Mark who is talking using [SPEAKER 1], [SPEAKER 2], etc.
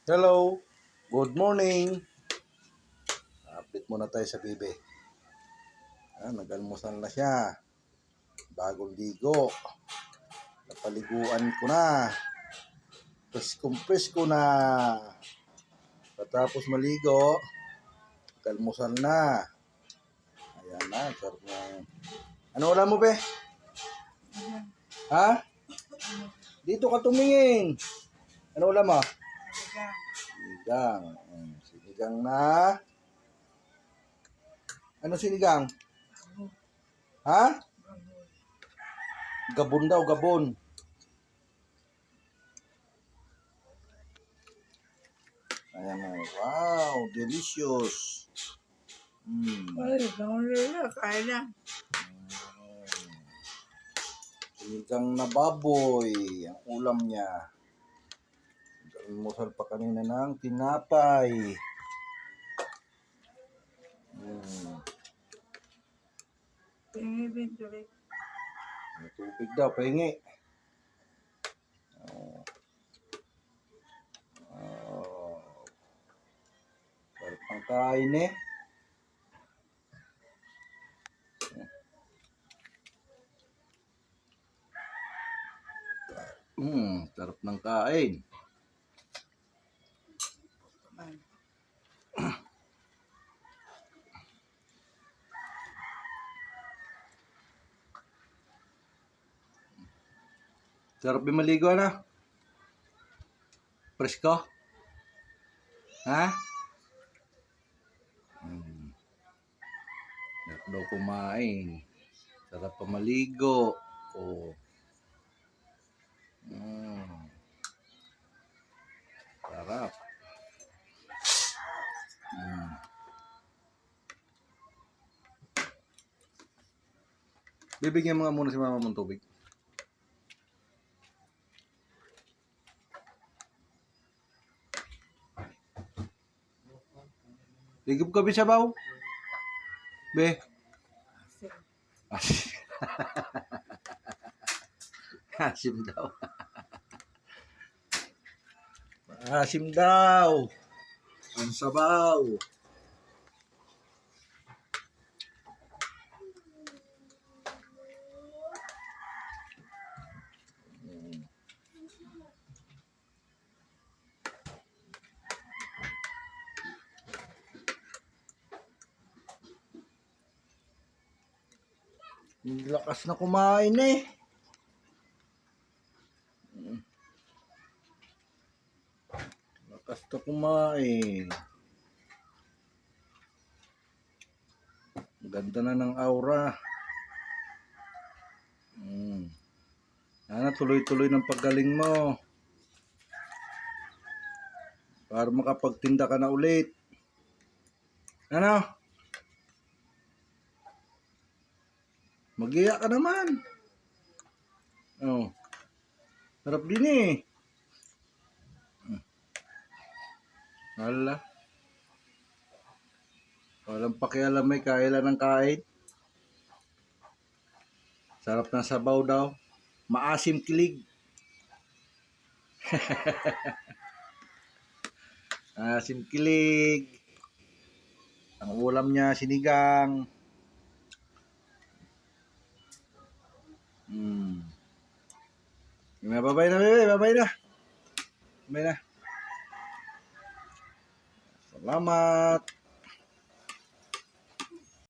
[SPEAKER 1] Hello, good morning. Update muna tayo sa bibe. Nag-almusal na siya. Bagong ligo. Napaliguan ko na. Presko na. Patapos maligo, nag-almusal na. Ayan na, sarap na. Ano ulam mo, be? Ha? Dito ka tumingin. Ano ulam mo? Sinigang. Sinigang na. Ano sinigang? Ha? Gabon daw, gabon. Ayan na. Wow, delicious.
[SPEAKER 2] Ay, kaya na.
[SPEAKER 1] Sinigang na baboy. Ang ulam niya. Almusal pa kanina ng tinapay.
[SPEAKER 2] Pinibin tuloy.
[SPEAKER 1] May tubig daw, pahingi. Oh. Sarap ang kain eh. Sarap ng kain. Sarap din maligo na. Presko? Ha? Sarap daw kumain. Sarap pa maligo. Oh. Sarap. Bibigyan mo nga muna si mama mong tubig. Ligib ka, Bisabaw? Be? Asim. Asim daw. Asim daw. Ang sabaw. Lakas na kumain eh. Lakas na kumain. Ganda na ng aura. Sana tuloy-tuloy ng paggaling mo. Para makapagtinda ka na ulit. Ano? Mag-iya ka naman. Oh. Sarap din eh. Hala. Walang pakialam may kailan ng kain. Sarap ng sabaw daw. Maasim kilig. Asim kilig. Ang ulam niya sinigang. Babay na, bebe. Babay na. Babay na. Salamat.